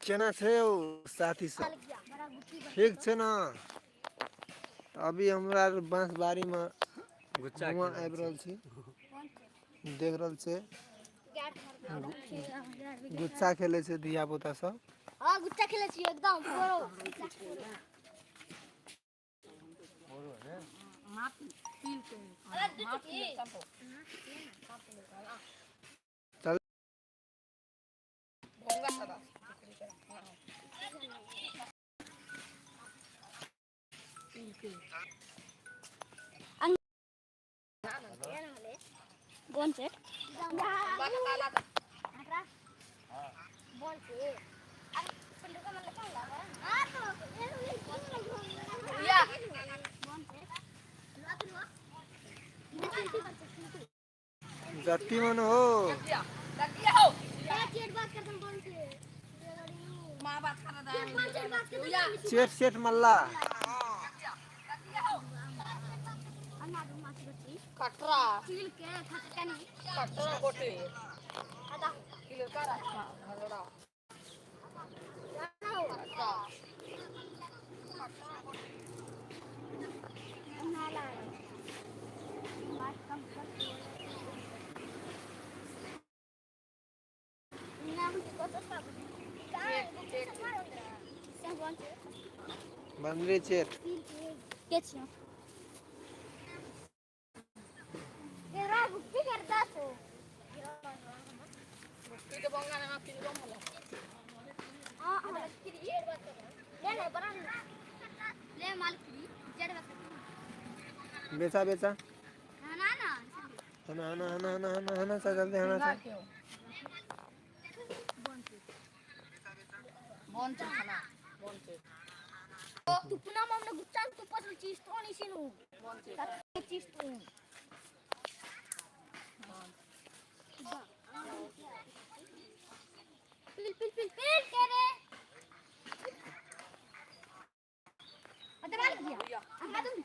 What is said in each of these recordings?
केना छै ओ साथी सब ठीक छै ना। अभी हमरा बांसबाड़ी में घुमा आबि रहल छी, देख रहल छै गुच्छा खेले छै धिया पुता सब। हां गुच्चा खेले छियै एकदम प्रो। चल कौन से बोल से जट्टी मन हो चेट चेट मल्ला कटरा किल के खटकनी कटरा कोटे आधा किलो का रखा हलड़ा कटरा नाला बात कम कर नाम को तो सब बंदरी चेट के छ केरा बुद्धि करता तो बुद्धि के बंगा ना फिर कम होला हां हमरा फिर ये बात कर ले ले बना ले मालिक जेड बात बेचा बेचा ना ना ना सा जल्दी हना सा बोनचे खाना बोनचे ओ तू पुना ममने गुच्चा तू पसल चीज तो नहीं सिनु बोनचे चीज तू पिल करे अरे मालिक दिया हम तुम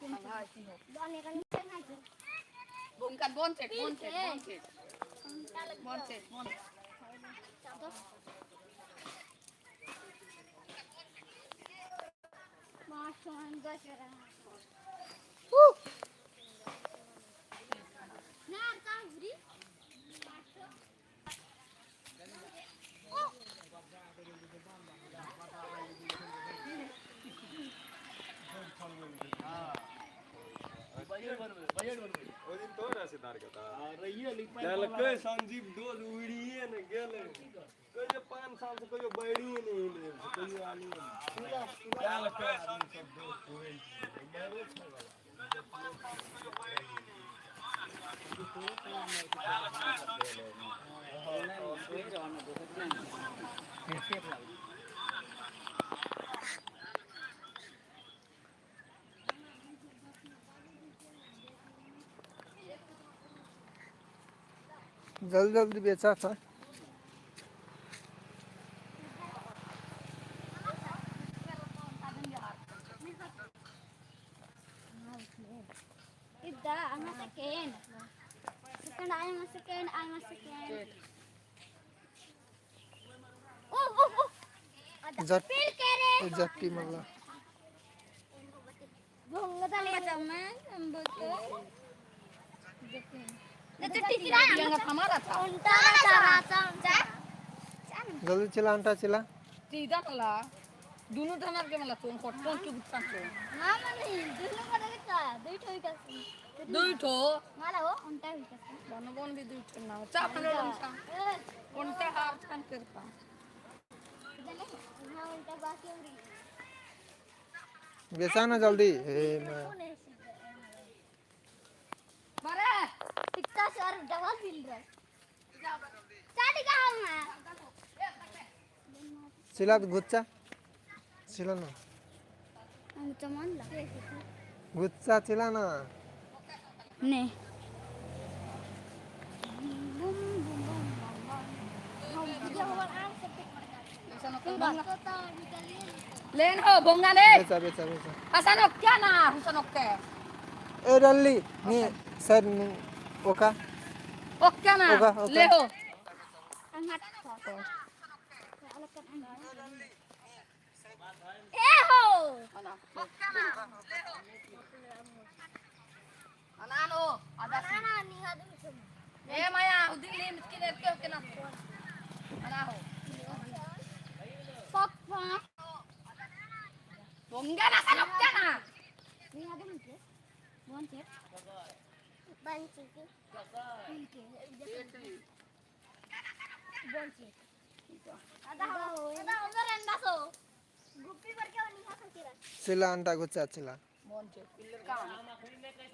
दोने का नीचे ना बोनका बोनचे मार्चन गजरा ना कांगरी ओदिन तोरा से दार कता रहिए लिखल के संजीव डोज उड़िए न गेले कहियो 5 साल से कहियो बैड़ी नहीं ले कहियो आलू पूरा डाल के आदमी सब दोस्त होई मारो छला जल्दी जल्दी बेचा था इदा I'm a second I'm a second oh Jatti मल्ला भोंगा डाले मैं बोलते जट्टी चिरा हमारा था जल्दी चला अंटा चला सीधा कला दोनों धनर के मला फोन को की गुस्सा को ना नहीं दोनों का देखता दो ठो ही कैसे दो ठो माला हो उनटा ही कैसे बनबोन भी दो ठो ना चा पने लंसा उनटा हार छन करता हां उनटा बाकी उरी बेचा ना जल्दी बरे टिकता सर डबल बिल रहा चाटी का हम है चिला गुच्चा चिला ना हम चमन ला गुच्चा चिला ना नहीं लेन हो बोंगा ले बेचा बेचा बेचा हसनो क्या ना हसनो के ए रल्ली नी सर ओका ओ क्या ना ले हो हम हट ए हो Anak. Anak anu, ada sih. ana ni hadu sem Maya, udin lim miskin itu kena. Anak ho. pak pak Bongga na salok ka na. ni hadu mungkin bon cek ban cek bon cek ada udah rendah so gupi berke ni hasan kira चिल्ला अंडा गुच्चा चिल्ला Monce, pilih ka.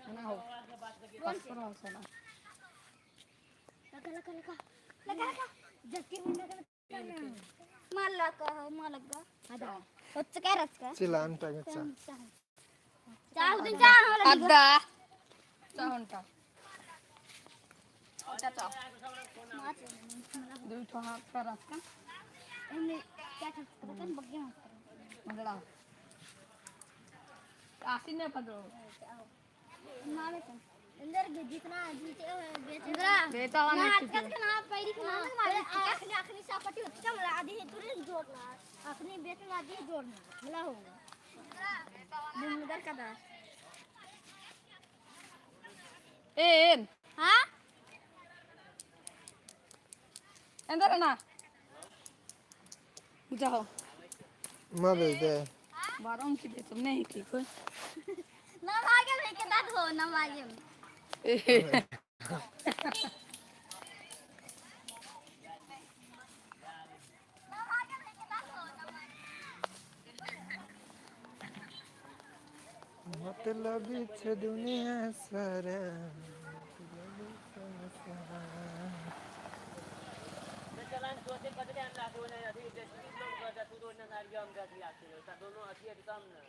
Anak ho. Paspor mo sana. लगा जबकि मालका ada వచ్చ carrots का चिल्ला अंडा गुच्चा चाह दिन चाह Ada. Sahunta. Caca. Dulu tuh hak keras kan? ini क्यारेट्स kan bagaimana Magala. Asinnya apa tuh? माले kan अंदर जितना जीते बेचरा Betawan ना itu. आज का पैरी का माले आखनी आखनी सापटी होती मला आधी हे तुरे जोडना आखनी बेचना आधी जोडना मला हो बुमदर का दा En, हां entar na. Jauh. माँ भेज दे Barang kita tu नहीं की कोई. ना मागे में के दाद हो ना मागे में मतलब छे दुनिया सारा Jalan suatu pada dia nak tu nak ada 10 km dah turun nak hari jam dah siap tu. Tak dono asyik di sana.